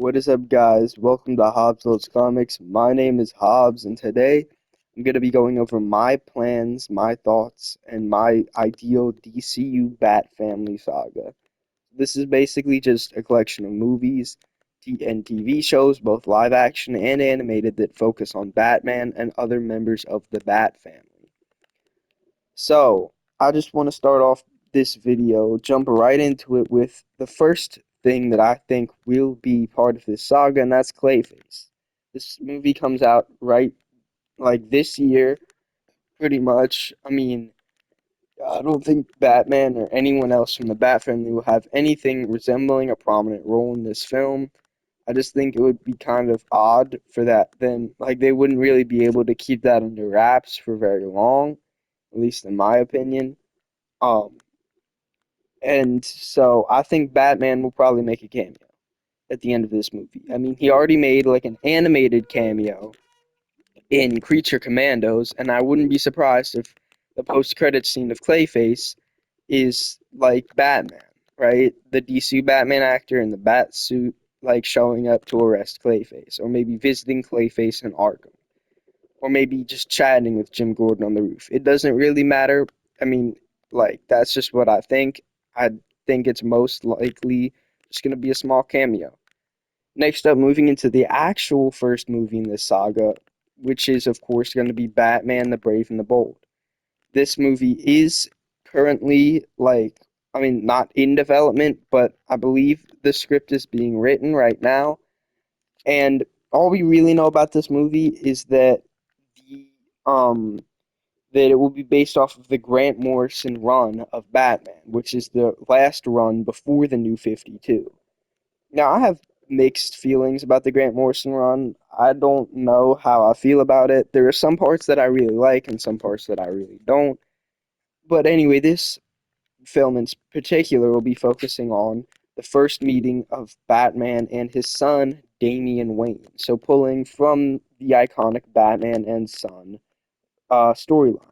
What is up, guys? Welcome to Hobbs Loves Comics. My name is Hobbs, and today I'm going to be going over my plans, my thoughts, and my ideal DCU Bat Family saga. This is basically just a collection of movies and TV shows, both live action and animated, that focus on Batman and other members of the Bat family. So, I just want to start off this video, jump right into it with the first thing that I think will be part of this saga, and that's Clayface. This movie comes out right like this year, pretty much. I mean, I don't think Batman or anyone else from the Bat family will have anything resembling a prominent role in this film. I just think it would be kind of odd for that. Then, like, they wouldn't really be able to keep that under wraps for very long, at least in my opinion. Um, And so I think Batman will probably make a cameo at the end of this movie. I mean, he already made like an animated cameo in Creature Commandos, and I wouldn't be surprised if the post-credits scene of Clayface is like Batman, right? The DC Batman actor in the bat suit, like showing up to arrest Clayface, or maybe visiting Clayface in Arkham, or maybe just chatting with Jim Gordon on the roof. It doesn't really matter. I mean, like, that's just what I think. I think it's most likely just going to be a small cameo. Next up, moving into the actual first movie in this saga, which is, of course, going to be Batman the Brave and the Bold. This movie is currently, like, I mean, not in development, but I believe the script is being written right now. And all we really know about this movie is the um that it will be based off of the Grant Morrison run of Batman, which is the last run before the New 52. Now, I have mixed feelings about the Grant Morrison run. I don't know how I feel about it. There are some parts that I really like and some parts that I really don't. But anyway, this film in particular will be focusing on the first meeting of Batman and his son, Damian Wayne. So, pulling from the iconic Batman and Son storyline.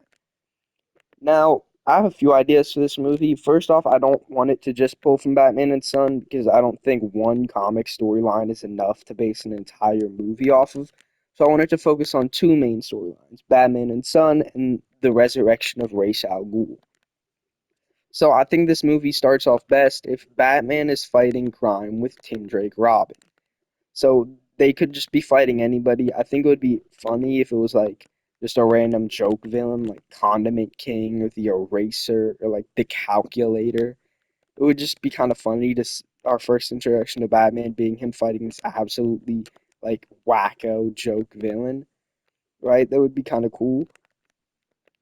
Now, I have a few ideas for this movie. First off, I don't want it to just pull from Batman and Son because I don't think one comic storyline is enough to base an entire movie off of. So I wanted to focus on two main storylines, Batman and Son and the resurrection of Ra's al Ghul. So I think this movie starts off best if Batman is fighting crime with Tim Drake Robin. So they could just be fighting anybody. I think it would be funny if it was like just a random joke villain like Condiment King or the Eraser or like the Calculator. It would just be kind of funny to our first introduction to Batman being him fighting this absolutely like wacko joke villain, right? That would be kind of cool,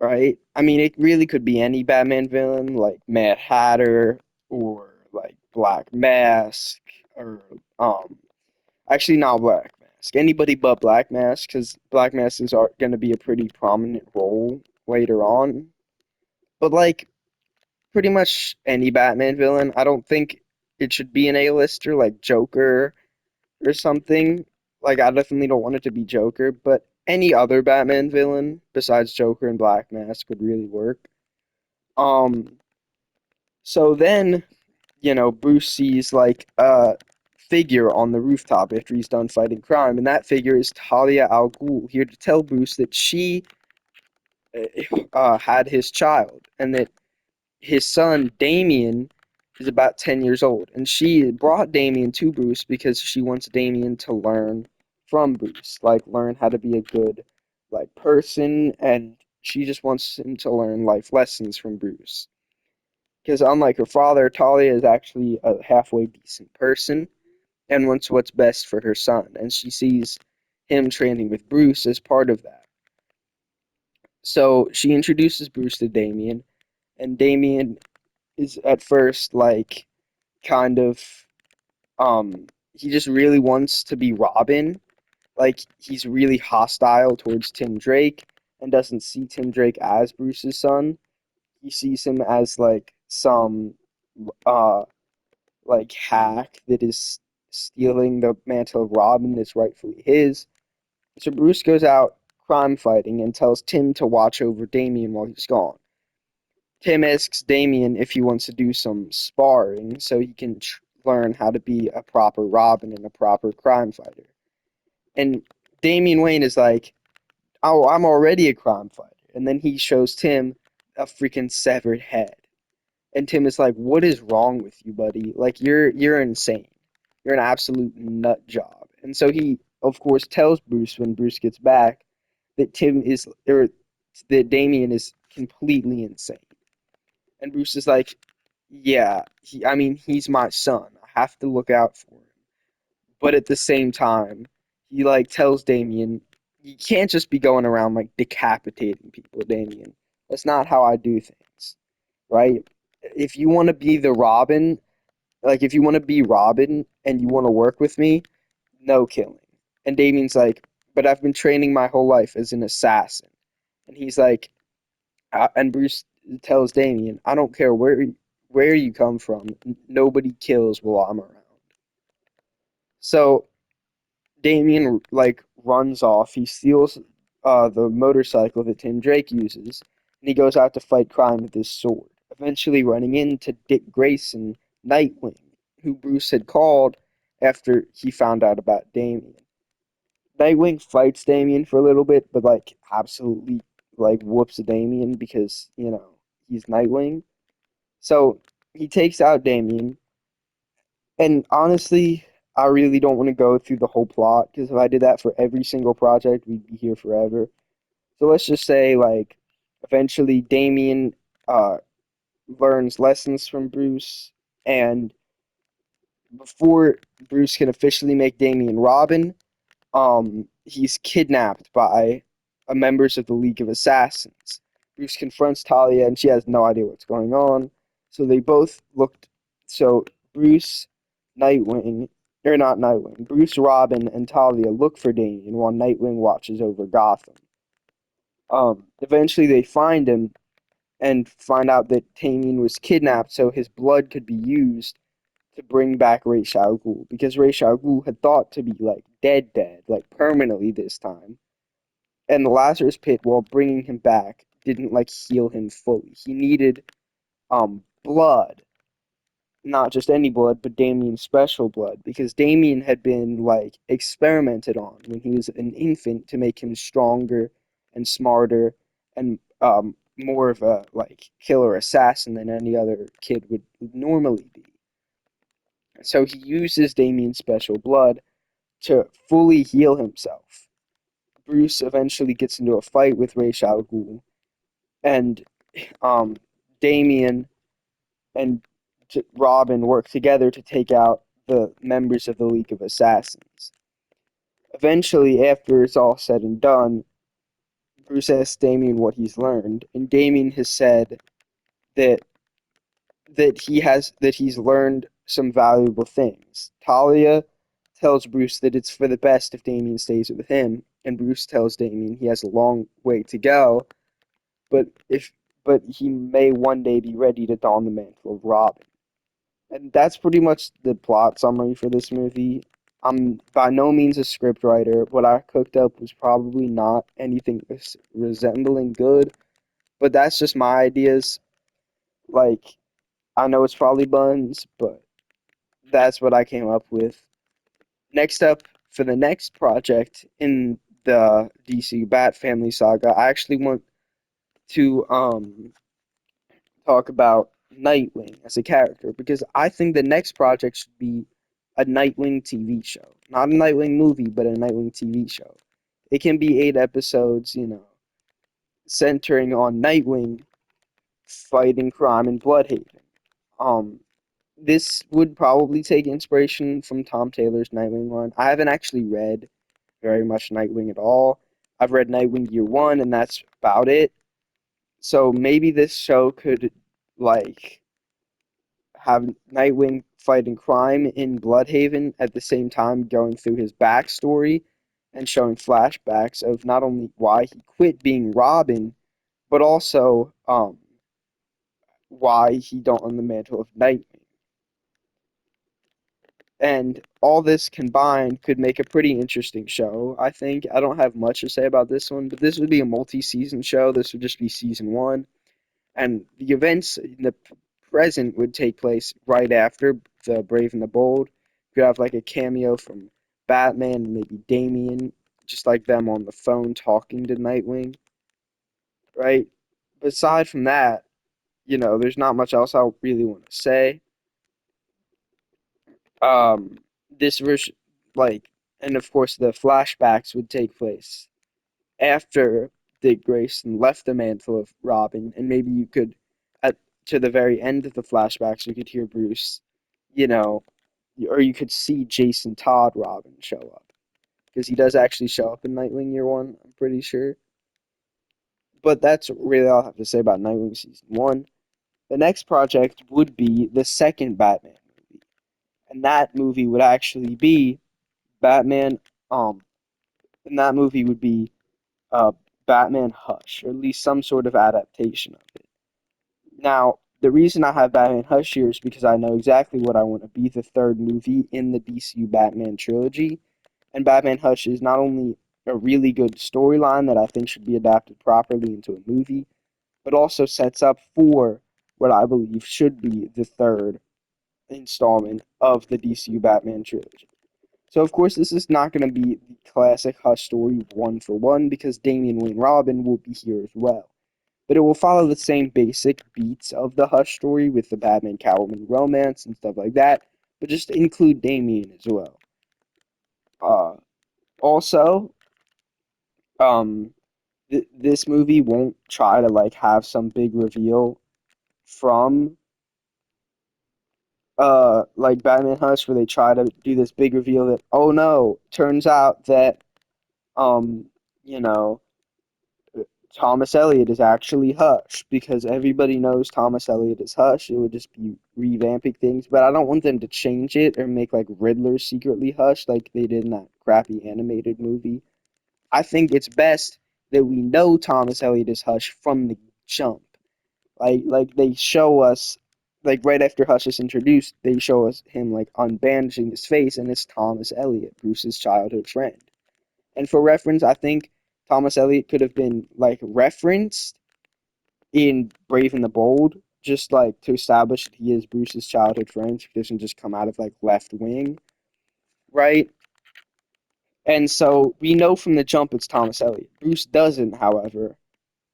right? I mean, it really could be any Batman villain like Mad Hatter or like Black Mask or actually, not Black Mask. Anybody but Black Mask, because Black Mask is going to be a pretty prominent role later on. But, like, pretty much any Batman villain. I don't think it should be an A-lister like Joker or something. Like, I definitely don't want it to be Joker, but any other Batman villain besides Joker and Black Mask would really work. Um, so then Bruce sees like a figure on the rooftop after he's done fighting crime, and that figure is Talia al Ghul, here to tell Bruce that she had his child, and that his son Damien is about 10 years old, and she brought Damien to Bruce because she wants Damien to learn from Bruce, like learn how to be a good like person, and she just wants him to learn life lessons from Bruce. Because unlike her father, Talia is actually a halfway decent person and wants what's best for her son, and she sees him training with Bruce as part of that. So she introduces Bruce to Damien, and Damien is at first like kind of he just really wants to be Robin. Like he's really hostile towards Tim Drake and doesn't see Tim Drake as Bruce's son. He sees him as like some uh like hack that is stealing the mantle of Robin that's rightfully his. So Bruce goes out crime fighting and tells Tim to watch over Damien while he's gone. Tim asks Damien if he wants to do some sparring so he can learn how to be a proper Robin and a proper crime fighter. And Damian Wayne is like, oh, I'm already a crime fighter. And then he shows Tim a freaking severed head. And Tim is like, what is wrong with you, buddy? Like you're insane. You're an absolute nut job. And so he, of course, tells Bruce when Bruce gets back that Tim is or that Damian is completely insane. And Bruce is like, yeah, I mean, he's my son. I have to look out for him. But at the same time, he like tells Damien, you can't just be going around like decapitating people, Damien. That's not how I do things, right? If you want to be the Robin, like if you want to be Robin and you want to work with me, no killing. And Damien's like, but I've been training my whole life as an assassin. And he's like, and Bruce tells Damien, I don't care where you come from, nobody kills while I'm around. So Damien like runs off. He steals the motorcycle that Tim Drake uses, and he goes out to fight crime with his sword. Eventually, running into Dick Grayson, Nightwing, who Bruce had called after he found out about Damien. Nightwing fights Damien for a little bit, but like absolutely like whoops Damien because he's Nightwing. So he takes out Damien, and honestly, I really don't want to go through the whole plot because if I did that for every single project, we'd be here forever. So let's just say, like, eventually Damien uh, learns lessons from Bruce, and before Bruce can officially make Damien Robin, he's kidnapped by members of the League of Assassins. Bruce confronts Talia, and she has no idea what's going on. So they both looked. So Bruce, Nightwing, or not Nightwing, Bruce, Robin, and Talia look for Damian while Nightwing watches over Gotham. Eventually they find him and find out that Damian was kidnapped so his blood could be used to bring back Ra's al Ghul because Ra's al Ghul had thought to be like dead, like permanently this time. And the Lazarus Pit, while bringing him back, didn't like heal him fully. He needed blood, not just any blood, but Damien's special blood because Damien had been like experimented on when he was an infant to make him stronger and smarter and more of a like killer assassin than any other kid would normally be. So he uses Damien's special blood to fully heal himself. Bruce eventually gets into a fight with Ra's al Ghul, and um, Damien and Robin work together to take out the members of the League of Assassins. Eventually, after it's all said and done, Bruce asks Damien what he's learned, and Damien has said that he's learned some valuable things. Talia tells Bruce that it's for the best if Damien stays with him, and Bruce tells Damien he has a long way to go, but if but he may one day be ready to don the mantle of Robin. And that's pretty much the plot summary for this movie. I'm by no means a scriptwriter. What I cooked up was probably not anything resembling good, but that's just my ideas. Like, I know it's probably buns, but that's what I came up with. Next up, for the next project in the DC Bat Family Saga, I actually want to talk about Nightwing as a character because I think the next project should be a Nightwing TV show. Not a Nightwing movie, but a Nightwing TV show. It can be 8 episodes, centering on Nightwing fighting crime in Bloodhaven. Um, this would probably take inspiration from Tom Taylor's Nightwing run. I haven't actually read very much Nightwing at all. I've read Nightwing Year One, and that's about it. So maybe this show could like have Nightwing fighting crime in Bloodhaven at the same time going through his backstory and showing flashbacks of not only why he quit being Robin, but also why he don't own the mantle of Nightwing. And all this combined could make a pretty interesting show, I think. I don't have much to say about this one, but this would be a multi-season show. This would just be season one. And the events in the present would take place right after the Brave and the Bold. You could have like a cameo from Batman and maybe Damian, just like them on the phone talking to Nightwing, right? But aside from that, there's not much else I really want to say. Um, this version, like, and of course the flashbacks would take place after Dick Grayson left the mantle of Robin, and maybe you could, at to the very end of the flashbacks, you could hear Bruce, you know, or you could see Jason Todd Robin show up because he does actually show up in Nightwing Year One. I'm pretty sure. But that's really all I have to say about Nightwing Season One. The next project would be the second Batman movie, and that movie would actually be Batman. Um, and that movie would be uh, Batman Hush, or at least some sort of adaptation of it. Now, the reason I have Batman Hush here is because I know exactly what I want to be the third movie in the DCU Batman trilogy. And Batman Hush is not only a really good storyline that I think should be adapted properly into a movie, but also sets up for what I believe should be the third installment of the DCU Batman trilogy. So, of course, this is not going to be the classic Hush story one for one because Damian Wayne Robin will be here as well. But it will follow the same basic beats of the Hush story with the Batman Catwoman romance and stuff like that, but just include Damian as well. Uh, also, um, this movie won't try to like have some big reveal from like Batman Hush where they try to do this big reveal that oh no, turns out that um you know Thomas Elliot is actually Hush because everybody knows Thomas Elliot is Hush. It would just be revamping things, but I don't want them to change it or make like Riddler secretly Hush like they did in that crappy animated movie. I think it's best that we know Thomas Elliot is Hush from the jump. Like they show us like right after Hush is introduced, they show us him like unbandaging his face and it's Thomas Elliot, Bruce's childhood friend. And for reference, I think Thomas Elliot could have been like referenced in Brave and the Bold, just like to establish that he is Bruce's childhood friend. He doesn't just come out of like left wing, right? And so we know from the jump it's Thomas Elliot. Bruce doesn't, however,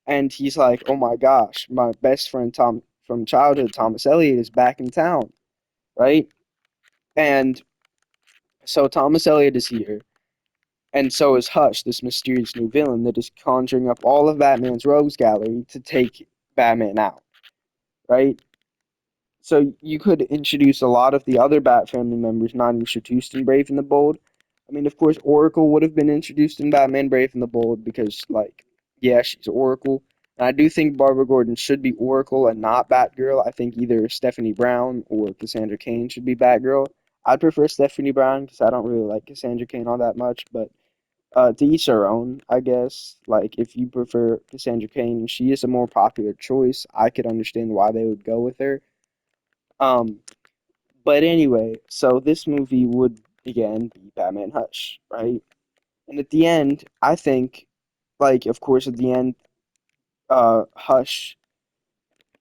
and he's like, "Oh my gosh, my best friend Tom from childhood, Thomas Elliot, is back in town," right? And so Thomas Elliot is here, and so is Hush, this mysterious new villain that is conjuring up all of Batman's rogues gallery to take Batman out, right? So you could introduce a lot of the other Bat family members not introduced in Brave and the Bold. I mean, of course, Oracle would have been introduced in Batman Brave and the Bold because, like, yeah, she's Oracle. And I do think Barbara Gordon should be Oracle and not Batgirl. I think either Stephanie Brown or Cassandra Cain should be Batgirl. I'd prefer Stephanie Brown because I don't really like Cassandra Cain all that much, but to each their own, I guess. Like, if you prefer Cassandra Cain, she is a more popular choice. I could understand why they would go with her. Um, but anyway, so this movie would again be Batman Hush, right? And at the end, I think, like, of course, at the end, Hush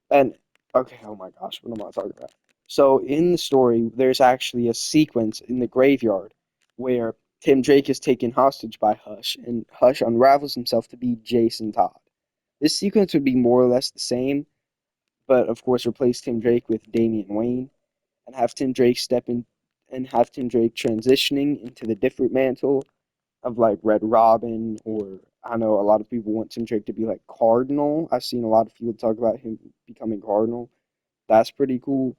and okay, oh my gosh, what am I talking about? So in the story, there's actually a sequence in the graveyard where Tim Drake is taken hostage by Hush, and Hush unravels himself to be Jason Todd. This sequence would be more or less the same, but of course replace Tim Drake with Damian Wayne and have Tim Drake step in and have Tim Drake transitioning into the different mantle of like Red Robin, or I know a lot of people want Tim Drake to be like Cardinal. I've seen a lot of people talk about him becoming Cardinal. That's pretty cool.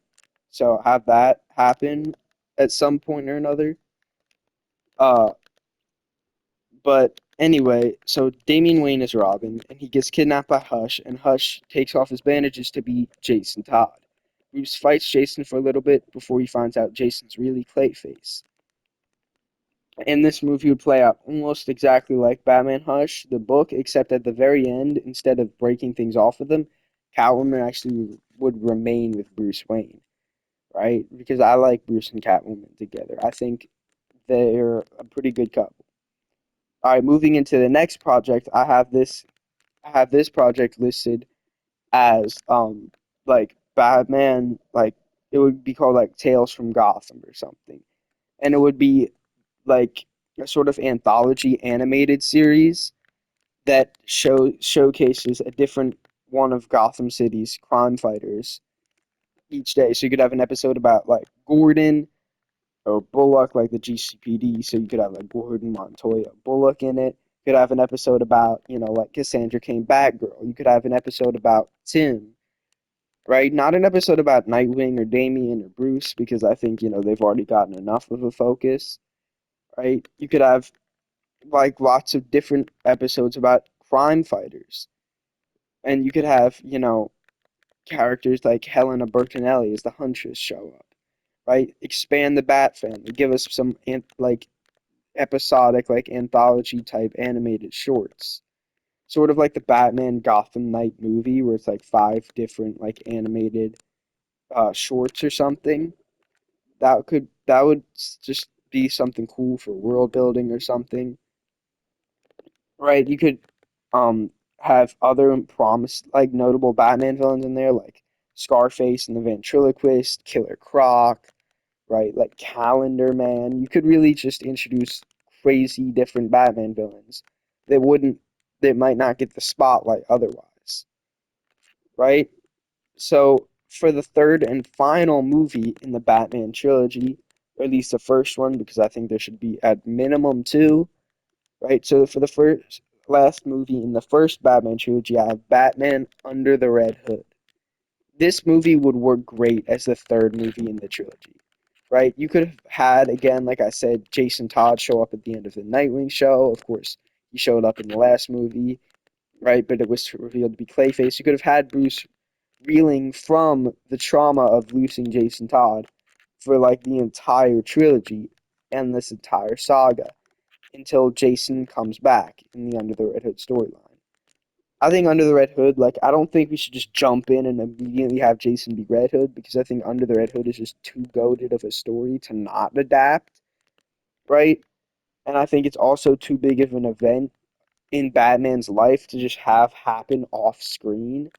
So have that happen at some point or another. Uh, but anyway, so Damian Wayne is Robin, and he gets kidnapped by Hush, and Hush takes off his bandages to be Jason Todd. Bruce fights Jason for a little bit before he finds out Jason's really Clayface. And this movie would play out almost exactly like Batman Hush, the book, except at the very end, instead of breaking things off with them, Catwoman actually would remain with Bruce Wayne, right? Because I like Bruce and Catwoman together. I think they're a pretty good couple. All right, moving into the next project, I have this project listed as like Batman, like it would be called like Tales from Gotham or something, and it would be like a sort of anthology animated series that showcases a different one of Gotham City's crime fighters each day. So you could have an episode about like Gordon or Bullock, like the GCPD. So you could have like Gordon, Montoya, Bullock in it. You could have an episode about, like Cassandra Cain Batgirl. You could have an episode about Tim, right? Not an episode about Nightwing or Damian or Bruce, because I think, they've already gotten enough of a focus, right? You could have like lots of different episodes about crime fighters. And you could have, characters like Helena Bertinelli as the Huntress show up, right? Expand the Bat family, give us some like episodic, like anthology type animated shorts, sort of like the Batman Gotham Knight movie, where it's like five different like animated shorts or something. That would just be something cool for world building or something, right? You could um have other promise like notable Batman villains in there, like Scarface and the Ventriloquist, Killer Croc, right? Like Calendar Man. You could really just introduce crazy different Batman villains that wouldn't that might not get the spotlight otherwise, right? So for the third and final movie in the Batman trilogy, or at least the first one, because I think there should be at minimum two, right? So for the first last movie in the first Batman trilogy, I have Batman Under the Red Hood. This movie would work great as the third movie in the trilogy, right? You could have had, again, like I said, Jason Todd show up at the end of the Nightwing show. Of course, he showed up in the last movie, right? But it was revealed to be Clayface. You could have had Bruce reeling from the trauma of losing Jason Todd for like the entire trilogy and this entire saga until Jason comes back in the Under the Red Hood storyline. I think Under the Red Hood, like, I don't think we should just jump in and immediately have Jason be Red Hood, because I think Under the Red Hood is just too goated of a story to not adapt, right? And I think it's also too big of an event in Batman's life to just have happen off screen.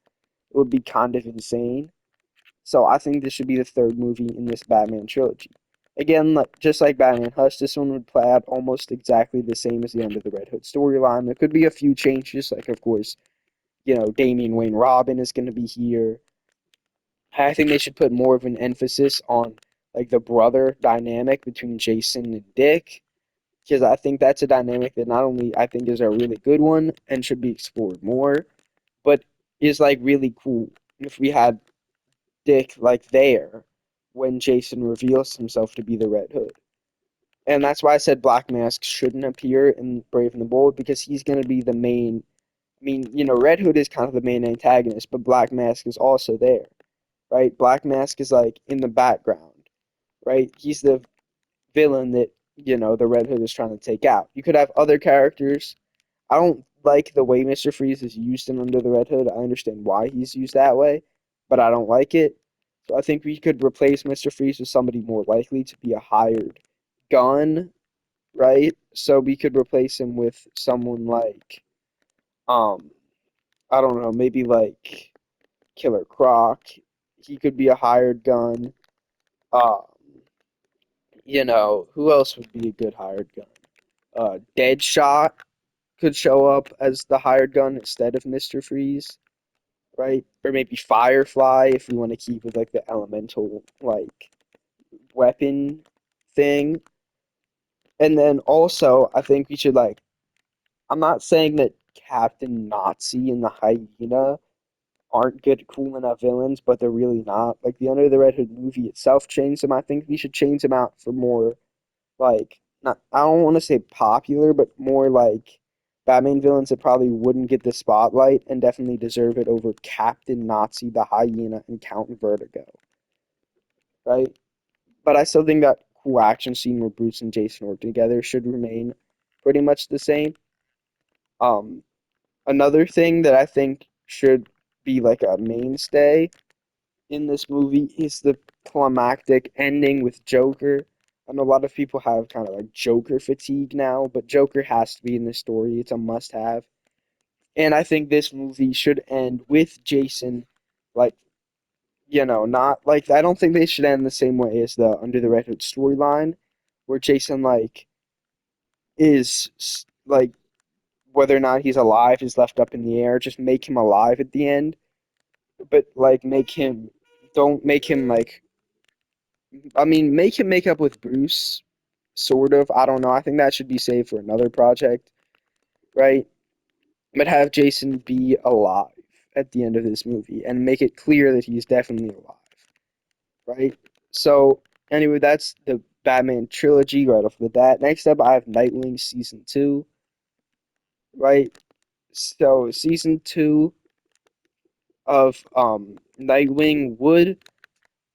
It would be kind of insane. So I think this should be the third movie in this Batman trilogy. Again, like, just like Batman Hush, this one would play out almost exactly the same as the Under the Red Hood storyline. There could be a few changes, like, of course, Damian Wayne Robin is going to be here. I think they should put more of an emphasis on like the brother dynamic between Jason and Dick, because I think that's a dynamic that not only I think is a really good one and should be explored more, but is like really cool if we had Dick like there when Jason reveals himself to be the Red Hood. And that's why I said Black Mask shouldn't appear in Brave and the Bold, because he's going to be the main. I mean, Red Hood is kind of the main antagonist, but Black Mask is also there, right? Black Mask is like in the background, right? He's the villain that, the Red Hood is trying to take out. You could have other characters. I don't like the way Mr. Freeze is used in Under the Red Hood. I understand why he's used that way, but I don't like it. So I think we could replace Mr. Freeze with somebody more likely to be a hired gun, right? So we could replace him with someone like, um, I don't know, maybe like Killer Croc. He could be a hired gun. Um, who else would be a good hired gun? Deadshot could show up as the hired gun instead of Mr. Freeze, right? Or maybe Firefly if we want to keep with like the elemental like weapon thing. And then also I think we should like I'm not saying that Captain Nazi and the Hyena aren't good, cool enough villains, but they're really not. Like the Under the Red Hood movie itself changed them. I think we should change them out for more like not. I don't want to say popular, but more like Batman villains that probably wouldn't get the spotlight and definitely deserve it over Captain Nazi, the Hyena, and Count Vertigo, right? But I still think that cool action scene where Bruce and Jason work together should remain pretty much the same. Um, Another thing that I think should be like a mainstay in this movie is the climactic ending with Joker. I know a lot of people have kind of like Joker fatigue now, but Joker has to be in this story. It's a must have. And I think this movie should end with Jason like not like I don't think they should end the same way as the Under the Red Hood storyline, where Jason like like whether or not he's alive is left up in the air. Just make him alive at the end, but like don't make him like I mean make him make up with Bruce, sort of. I don't know. I think that should be saved for another project, right? But have Jason be alive at the end of this movie and make it clear that he's definitely alive, right? So anyway, that's the Batman trilogy right off the bat. Next up, I have Nightwing season two, right? So season two of Nightwing would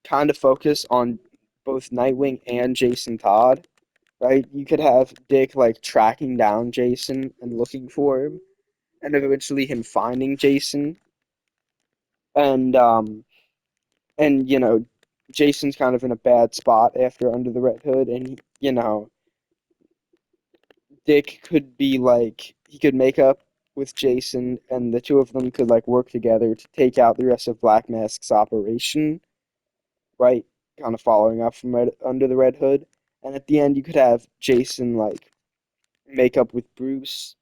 kind of focus on both Nightwing and Jason Todd, right? You could have Dick like tracking down Jason and looking for him, and eventually him finding Jason, and Jason's kind of in a bad spot after Under the Red Hood, and Dick could be like he could make up with Jason, and the two of them could like work together to take out the rest of Black Mask's operation, right? Kind of following up from Under the Red Hood, and at the end you could have Jason like make up with Bruce,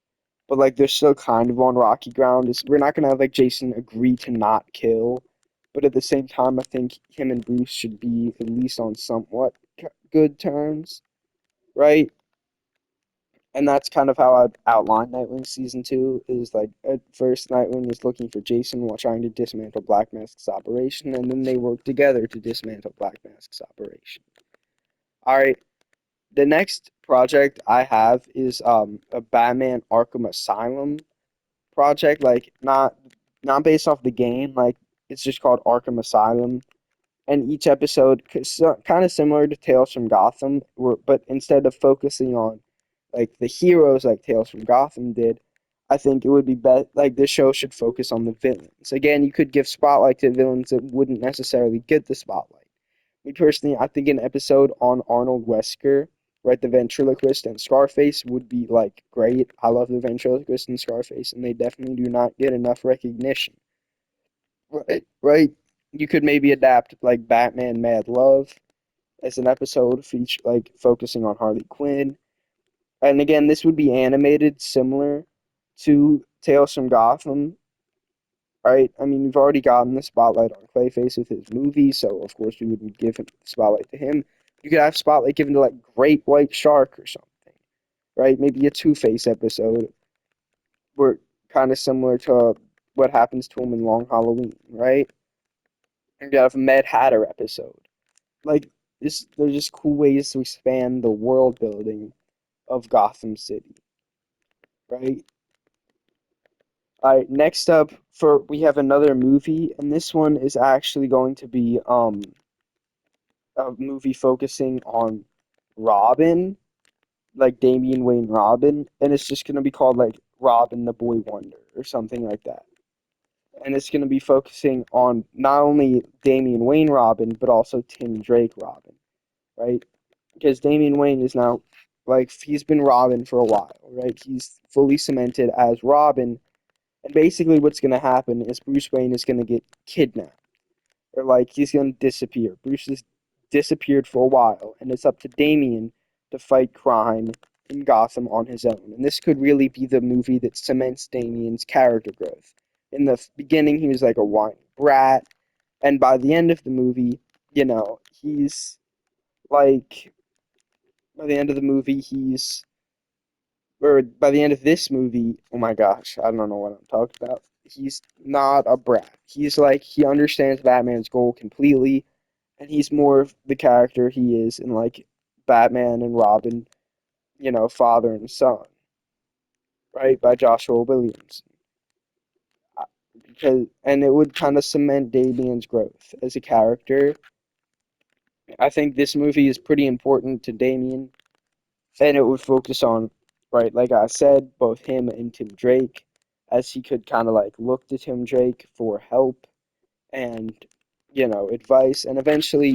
but like they're still kind of on rocky ground. We're not gonna have like Jason agree to not kill, but at the same time, I think him and Bruce should be at least on somewhat good terms, right? And that's kind of how I'd outline Nightwing season two. Is like at first Nightwing is looking for Jason while trying to dismantle Black Mask's operation, and then they work together to dismantle Black Mask's operation. All right, the next project I have is a Batman Arkham Asylum project, like not based off the game, like it's just called Arkham Asylum. And each episode kind of similar to Tales from Gotham, but instead of focusing on like the heroes like Tales from Gotham did, I think it would be better like this show should focus on the villains. Again, you could give spotlight to villains that wouldn't necessarily get the spotlight. Me personally, I think an episode on Arnold Wesker, right, the ventriloquist and Scarface would be like great. I love the ventriloquist and Scarface, and they definitely do not get enough recognition. Right, right. You could maybe adapt like Batman Mad Love as an episode feature like focusing on Harley Quinn. And again, this would be animated similar to Tales from Gotham, right? I mean, we've already gotten the spotlight on Clayface with his movie, so of course we wouldn't give him the spotlight to him. You could have spotlight given to like Great White Shark or something, right? Maybe a Two-Face episode where kind of similar to what happens to him in Long Halloween, right? You could have a Mad Hatter episode. Like there's just cool ways to expand the world building of Gotham City, right? All right, next up for we have another movie, and this one is actually going to be a movie focusing on Robin, like Damian Wayne Robin, and it's just gonna be called like Robin the Boy Wonder or something like that. And it's gonna be focusing on not only Damian Wayne Robin, but also Tim Drake Robin, right? Because Damian Wayne is now like he's been Robin for a while, right? He's fully cemented as Robin, and basically what's gonna happen is Bruce Wayne is gonna get kidnapped or like he's gonna disappear. Bruce has disappeared for a while, and it's up to Damian to fight crime in Gotham on his own. And this could really be the movie that cements Damian's character growth. In the beginning, he was like a whiny brat, and by the end of the movie, he's like by the end of the movie, he's or by the end of this movie, oh my gosh, I don't know what I'm talking about. He's not a brat. He's like he understands Batman's goal completely, and he's more of the character he is in like Batman and Robin, father and son, right? By Joshua Williams. Because and it would kind of cement Damian's growth as a character. I think this movie is pretty important to Damian, and it would focus on, right, like I said, both him and Tim Drake, as he could kind of like look to Tim Drake for help and, advice. And eventually,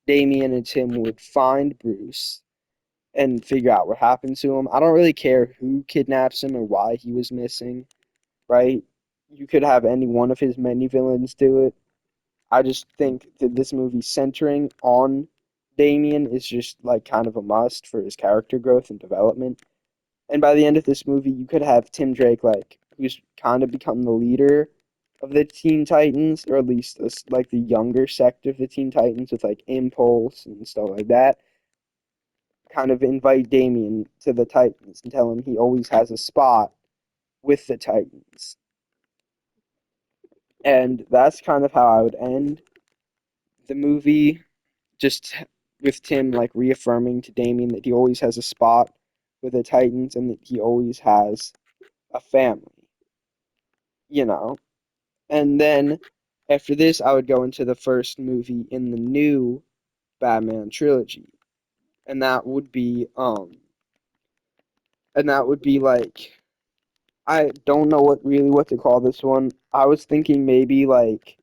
Damian and Tim would find Bruce and figure out what happened to him. I don't really care who kidnaps him or why he was missing, right? You could have any one of his many villains do it. I just think that this movie centering on Damien is just like kind of a must for his character growth and development. And by the end of this movie, you could have Tim Drake, like, who's kind of become the leader of the Teen Titans, or at least this, like the younger sect of the Teen Titans with like Impulse and stuff like that. Kind of invite Damien to the Titans and tell him he always has a spot with the Titans. And that's kind of how I would end the movie, just with Tim like reaffirming to Damien that he always has a spot with the Titans and that he always has a family, you know. And then after this, I would go into the first movie in the new Batman trilogy, and that would be like, I don't know what to call this one. I was thinking maybe like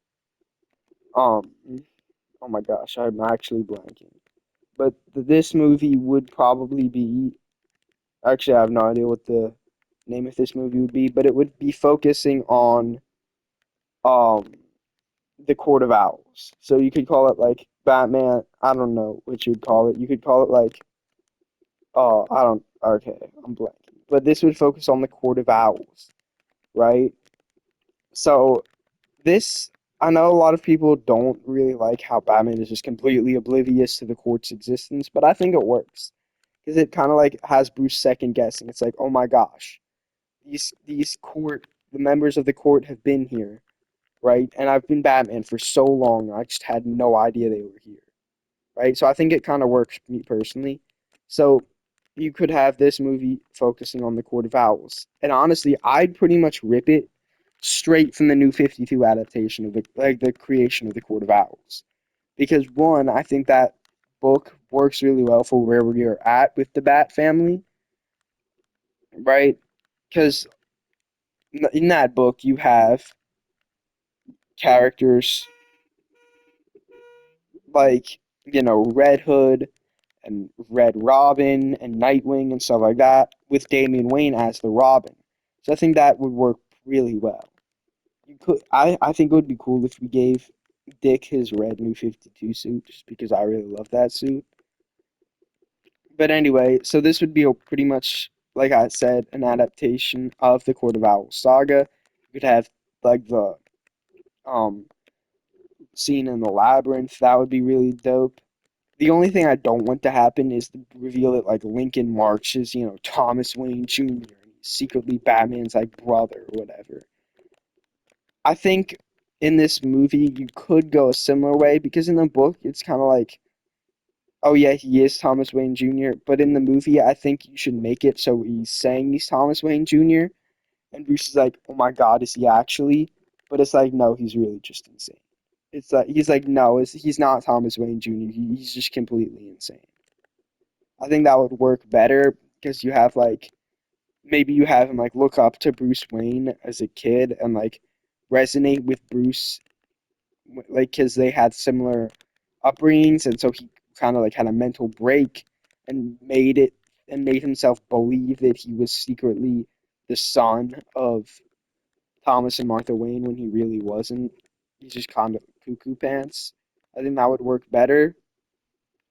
um oh my gosh, I'm actually blanking. But this movie would probably be, actually I have no idea what the name of this movie would be, but it would be focusing on um the Court of Owls. So you could call it like Batman. I don't know what you'd call it. You could call it like, I don't. Okay, I'm blanking. But this would focus on the Court of Owls, right? So this, I know a lot of people don't really like how Batman is just completely oblivious to the court's existence, but I think it works because it kind of like has Bruce second guessing. It's like, oh my gosh, the members of the court have been here, right? And I've been Batman for so long, I just had no idea they were here, right? So I think it kind of works for me personally. So you could have this movie focusing on the Court of Owls, and honestly, I'd pretty much rip it straight from the New 52 adaptation of the creation of the Court of Owls, because one, I think that book works really well for where we are at with the Bat family, right? Because in that book you have characters like, Red Hood and Red Robin and Nightwing and stuff like that, with Damian Wayne as the Robin. So I think that would work really well. I think it would be cool if we gave Dick his red New 52 suit, just because I really love that suit. But anyway, so this would be pretty much, like I said, an adaptation of the Court of Owls saga. You could have like the um scene in the labyrinth. That would be really dope. The only thing I don't want to happen is to reveal that like Lincoln March is, Thomas Wayne Jr. and he's secretly Batman's like brother or whatever. I think in this movie you could go a similar way, because in the book it's kind of like, oh yeah, he is Thomas Wayne Jr., but in the movie I think you should make it so he's saying he's Thomas Wayne Jr. and Bruce is like, oh my God, is he actually? But it's like, no, he's really just insane. It's like he's like, no, he's not Thomas Wayne Jr. He's just completely insane. I think that would work better because you have like, maybe you have him like look up to Bruce Wayne as a kid and like resonate with Bruce, like because they had similar upbringings, and so he kind of like had a mental break and made himself believe that he was secretly the son of Thomas and Martha Wayne when he really wasn't. He's just kind of cuckoo pants. I think that would work better.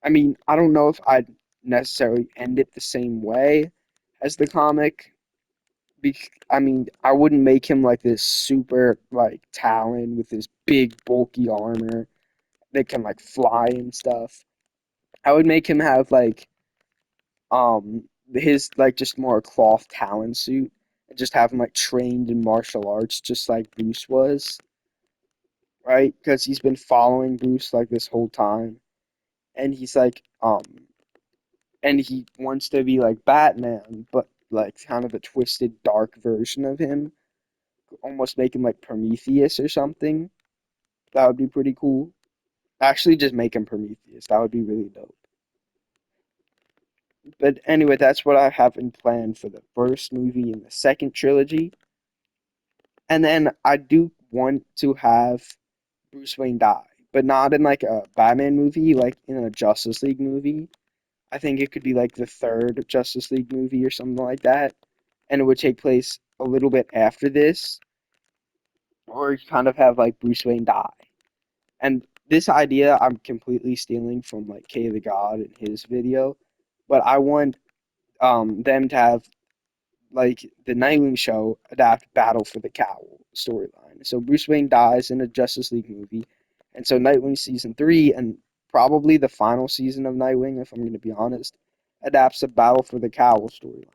I mean, I don't know if I'd necessarily end it the same way as the comic. I mean, I wouldn't make him like this super like Talon with this big bulky armor that can like fly and stuff. I would make him have like his like just more cloth Talon suit and just have him like trained in martial arts just like Bruce was, right? Because he's been following Bruce like this whole time, and he's like and he wants to be like Batman, but like kind of a twisted, dark version of him. Almost make him like Prometheus or something. That would be pretty cool. Actually, just make him Prometheus. That would be really dope. But anyway, that's what I have in plan for the first movie in the second trilogy. And then I do want to have Bruce Wayne die, but not in like a Batman movie, like in a Justice League movie. I think it could be like the third Justice League movie or something like that, and it would take place a little bit after this, or kind of have like Bruce Wayne die, And this idea I'm completely stealing from like K the God in his video, but I want them to have like the Nightwing show adapt Battle for the Cowl storyline. So Bruce Wayne dies in a Justice League movie, and so Nightwing season 3 and probably the final season of Nightwing, if I'm going to be honest, adapts a Battle for the Cowl storyline.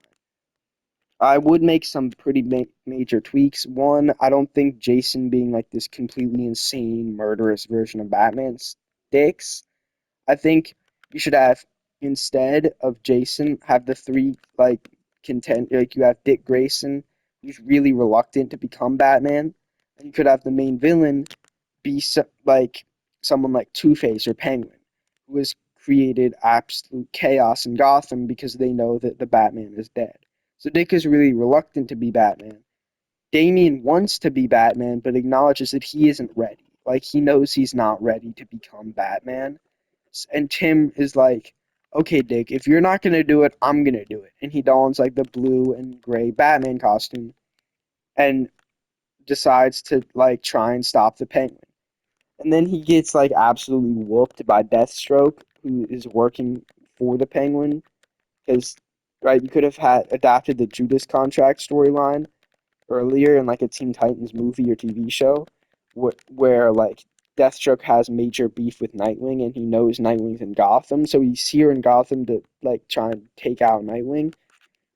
I would make some pretty major tweaks. One, I don't think Jason being like this completely insane, murderous version of Batman sticks. I think you should have, instead of Jason, have the three like like you have Dick Grayson, who's really reluctant to become Batman, and you could have the main villain be like someone like Two-Face or Penguin, who has created absolute chaos in Gotham because they know that the Batman is dead. So Dick is really reluctant to be Batman. Damian wants to be Batman, but acknowledges that he isn't ready. Like, he knows he's not ready to become Batman. And Tim is like, okay, Dick, if you're not going to do it, I'm going to do it. And he dons, like, the blue and gray Batman costume and decides to, like, try and stop the Penguin. And then he gets, like, absolutely whooped by Deathstroke, who is working for the Penguin. Because, right, you could have had adapted the Judas Contract storyline earlier in like a Teen Titans movie or TV show where like Deathstroke has major beef with Nightwing and he knows Nightwing's in Gotham, so he's here in Gotham to like try and take out Nightwing,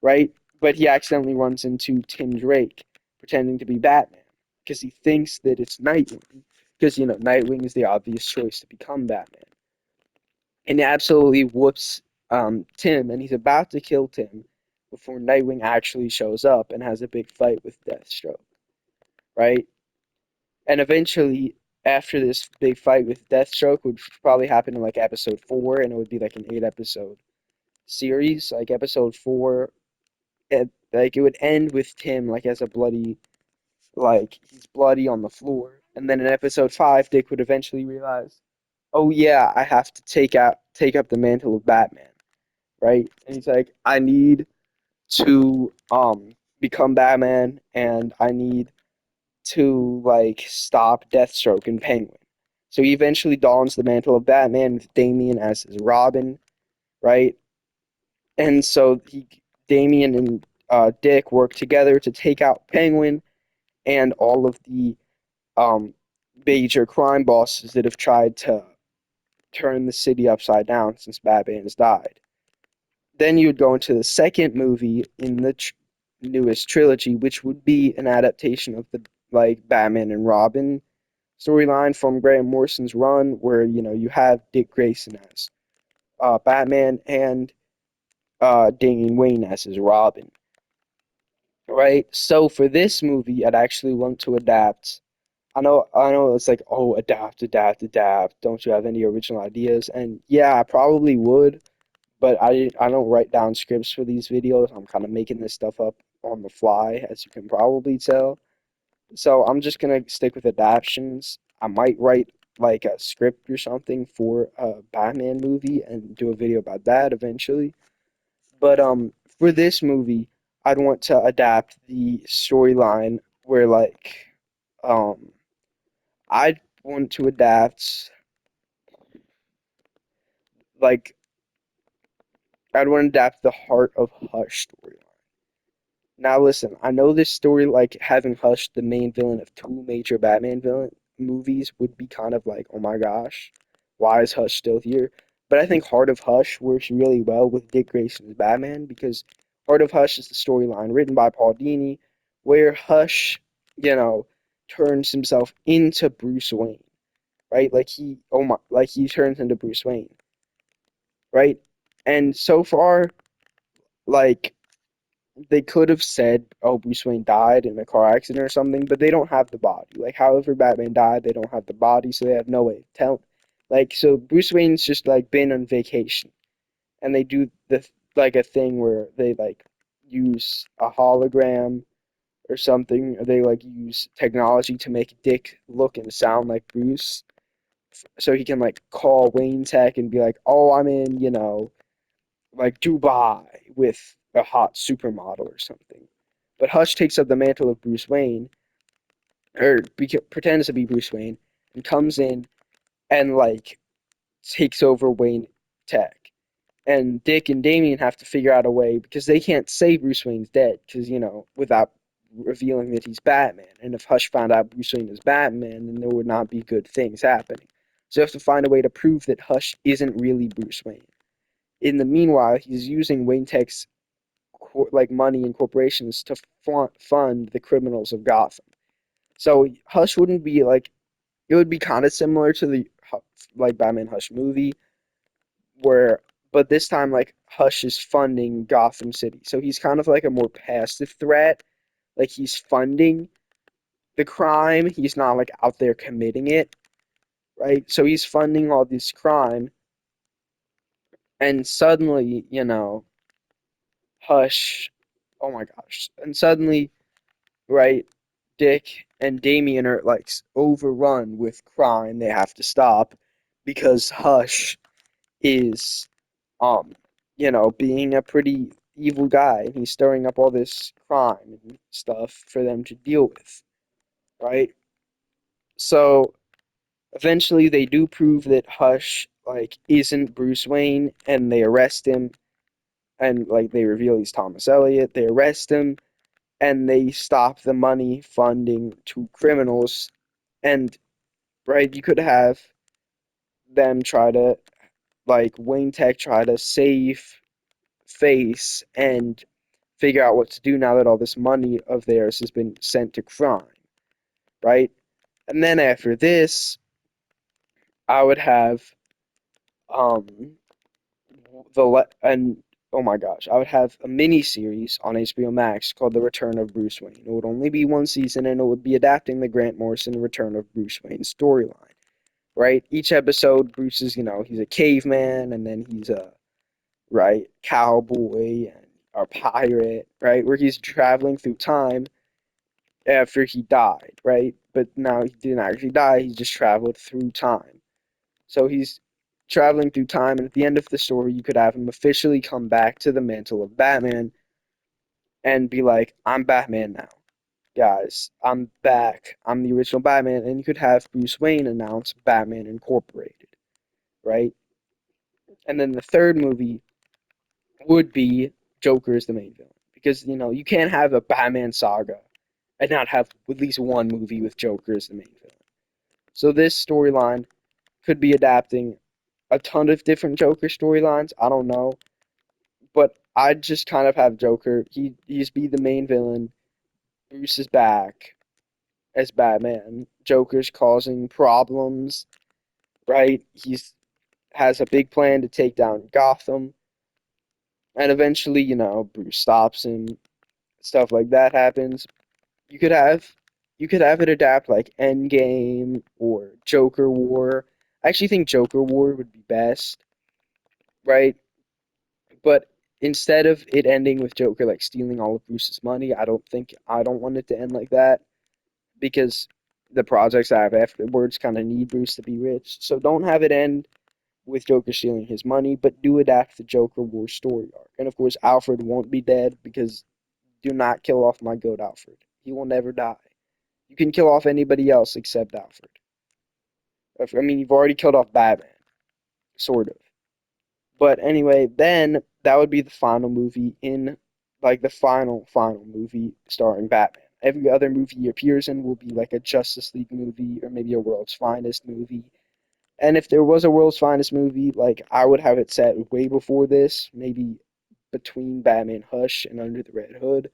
right? But he accidentally runs into Tim Drake pretending to be Batman because he thinks that it's Nightwing because Nightwing is the obvious choice to become Batman, and he absolutely whoops Tim, and he's about to kill Tim before Nightwing actually shows up and has a big fight with Deathstroke, right? And eventually, after this big fight with Deathstroke, would probably happen in like episode 4, and it would be like an 8 episode series. Like episode 4, like it would end with Tim like as a bloody, like he's bloody on the floor. And then in episode 5, Dick would eventually realize, oh yeah, I have to take up the mantle of Batman, right? And he's like, I need to become Batman, and I need to like stop Deathstroke and Penguin. So he eventually dons the mantle of Batman with Damian as his Robin, right? And so Damian and Dick work together to take out Penguin and all of the um, major crime bosses that have tried to turn the city upside down since Batman has died. Then you would go into the second movie in the newest trilogy, which would be an adaptation of the like Batman and Robin storyline from Grant Morrison's run, where you have Dick Grayson as Batman and Damian Wayne as his Robin, right? So for this movie, I'd actually want to adapt. I know, it's like, oh, adapt, adapt, adapt. Don't you have any original ideas? And yeah, I probably would, but I don't write down scripts for these videos. I'm kind of making this stuff up on the fly, as you can probably tell. So I'm just gonna stick with adaptations. I might write like a script or something for a Batman movie and do a video about that eventually. But for this movie, I'd want to adapt the storyline where like um I'd want to adapt like I'd want to adapt the Heart of Hush storyline. Now listen, I know this story, like having Hush, the main villain of two major Batman villain movies, would be kind of like, oh my gosh, why is Hush still here? But I think Heart of Hush works really well with Dick Grayson's Batman because Heart of Hush is the storyline written by Paul Dini, where Hush, you know, turns himself into Bruce Wayne, right? Like he turns into Bruce Wayne, right? And so far, like they could have said, "Oh, Bruce Wayne died in a car accident or something," but they don't have the body. Like, however Batman died, they don't have the body, so they have no way of telling. Like, so Bruce Wayne's just like been on vacation, and they do the like a thing where they like use a hologram or something, or they like use technology to make Dick look and sound like Bruce, so he can like call Wayne Tech and be like, "Oh, I'm in, like Dubai with a hot supermodel or something." But Hush takes up the mantle of Bruce Wayne, or pretends to be Bruce Wayne, and comes in and like takes over Wayne Tech. And Dick and Damian have to figure out a way because they can't say Bruce Wayne's dead because, without revealing that he's Batman. And if Hush found out Bruce Wayne is Batman, then there would not be good things happening. So you have to find a way to prove that Hush isn't really Bruce Wayne. In the meanwhile, he's using Wayne Tech's like money and corporations to fund the criminals of Gotham. So Hush wouldn't be like it would be kind of similar to the like Batman Hush movie where but this time like Hush is funding Gotham City. So he's kind of like a more passive threat. Like he's funding the crime. He's not like out there committing it, right? So he's funding all this crime and suddenly, Hush, oh my gosh. And suddenly, right, Dick and Damian are like overrun with crime. They have to stop because Hush is being a pretty evil guy and he's stirring up all this crime and stuff for them to deal with, right? So eventually they do prove that Hush like isn't Bruce Wayne and they arrest him and like they reveal he's Thomas Elliot. They arrest him and they stop the money funding to criminals and right, you could have them try to like Wayne Tech try to save face and figure out what to do now that all this money of theirs has been sent to crime, right? And then after this, I would have um and oh my gosh, I would have a mini series on HBO Max called The Return of Bruce Wayne. It would only be one season and it would be adapting the Grant Morrison Return of Bruce Wayne storyline. Right? Each episode, Bruce is, he's a caveman and then he's a right cowboy and a pirate, right? Where he's traveling through time after he died, right? But now he didn't actually die, he just traveled through time. So he's traveling through time, and at the end of the story, you could have him officially come back to the mantle of Batman and be like, I'm Batman now. Guys, I'm back. I'm the original Batman. And you could have Bruce Wayne announce Batman Incorporated, right? And then the third movie would be Joker as the main villain. Because, you can't have a Batman saga and not have at least one movie with Joker as the main villain. So this storyline could be adapting a ton of different Joker storylines. I don't know. But I'd just kind of have Joker. He's be the main villain. Bruce is back as Batman. Joker's causing problems, right? He's has a big plan to take down Gotham. And eventually, Bruce stops him. Stuff like that happens. You could have you could have it adapt like Endgame or Joker War. I actually think Joker War would be best, right? But instead of it ending with Joker like stealing all of Bruce's money, I don't want it to end like that because the projects I have afterwards kind of need Bruce to be rich. So don't have it end with Joker stealing his money, but do adapt the Joker War story arc. And of course, Alfred won't be dead because do not kill off my goat Alfred. He will never die. You can kill off anybody else except Alfred. I mean, you've already killed off Batman, sort of. But anyway, then that would be the final movie in, like, the final movie starring Batman. Every other movie he appears in will be like a Justice League movie or maybe a World's Finest movie. And if there was a World's Finest movie, like, I would have it set way before this, maybe between Batman Hush and Under the Red Hood.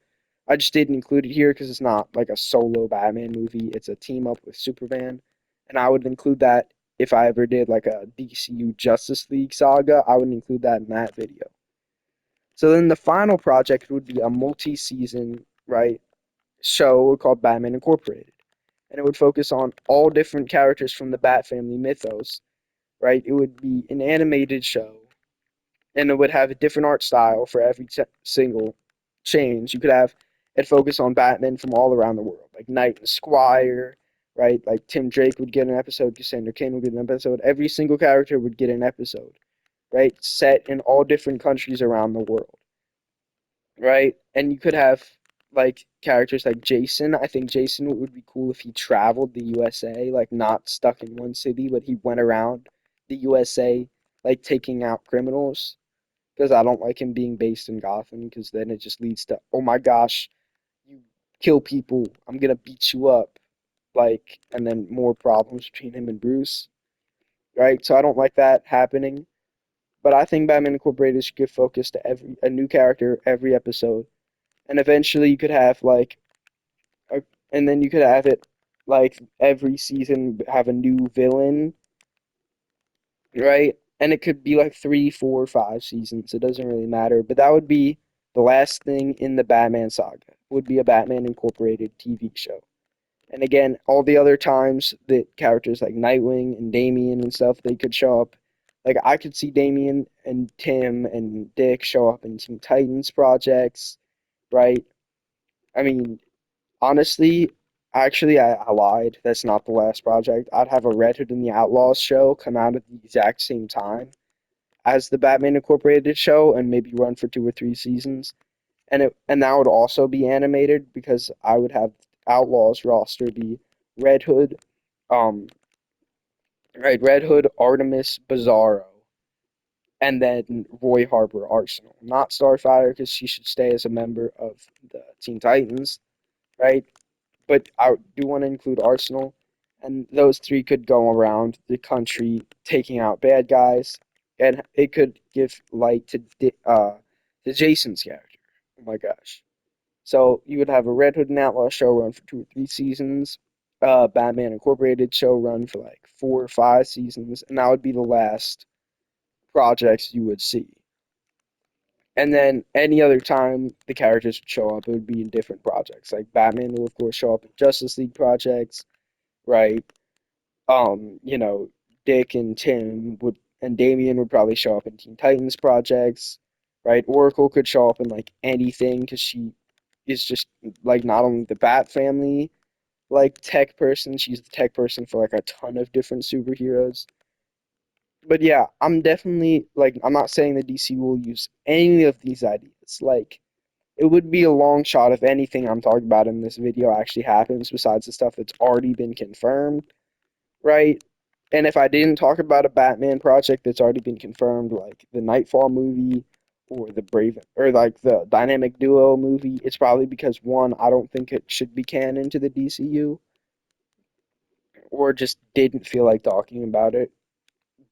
I just didn't include it here because it's not like a solo Batman movie. It's a team up with Superman. And I would include that if I ever did like a DCU Justice League saga, I would include that in that video. So then the final project would be a multi-season, right, show called Batman Incorporated. And it would focus on all different characters from the Bat family mythos, right? It would be an animated show and it would have a different art style for every single change. You could have it focus on Batman from all around the world, like Knight and Squire, right? Like Tim Drake would get an episode, Cassandra Cain would get an episode. Every single character would get an episode, right? Set in all different countries around the world, right? And you could have like characters like Jason. I think Jason would be cool if he traveled the USA, like not stuck in one city, but he went around the USA, like taking out criminals. Because I don't like him being based in Gotham, because then it just leads to, oh my gosh, you kill people, I'm gonna beat you up, like, and then more problems between him and Bruce, right? So I don't like that happening. But I think Batman Incorporated should give focus to every a new character every episode, and eventually you could have like a, and then you could have it like every season have a new villain, right? And it could be like 3, 4, 5 seasons. It doesn't really matter. But that would be the last thing in the Batman saga. Would be a Batman Incorporated TV show. And again, all the other times that characters like Nightwing and Damian and stuff they could show up. Like I could see Damian and Tim and Dick show up in Teen Titans projects, right? I mean, honestly, actually, I lied. That's not the last project. I'd have a Red Hood and the Outlaws show come out at the exact same time as the Batman Incorporated show and maybe run for 2 or 3 seasons. And that would also be animated because I would have Outlaws roster be Red Hood, um, right, Red Hood, Artemis, Bizarro, and then Roy Harper Arsenal. Not Starfire because she should stay as a member of the Teen Titans, right? But I do want to include Arsenal, and those three could go around the country taking out bad guys, and it could give light to Jason's character. Oh my gosh! So you would have a Red Hood and Outlaw show run for 2 or 3 seasons, Batman Incorporated show run for like 4 or 5 seasons, and that would be the last projects you would see. And then any other time the characters would show up, it would be in different projects. Like Batman will of course show up in Justice League projects, right? You know, Dick and Tim would and Damian would probably show up in Teen Titans projects, right? Oracle could show up in like anything because she is just like not only the Bat family like tech person, she's the tech person for like a ton of different superheroes. But yeah, I'm definitely like I'm not saying the DC will use any of these ideas. Like it would be a long shot if anything I'm talking about in this video actually happens besides the stuff that's already been confirmed, right? And if I didn't talk about a Batman project that's already been confirmed, like the Nightfall movie or the Brave or like the Dynamic Duo movie, it's probably because one, I don't think it should be canon to the DCU, or just didn't feel like talking about it.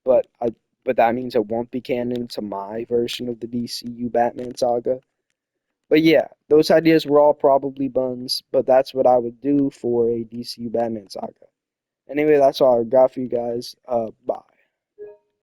But I but that means it won't be canon to my version of the DCU Batman saga. But yeah, those ideas were all probably buns, but that's what I would do for a DCU Batman saga. Anyway, that's all I got for you guys. Bye.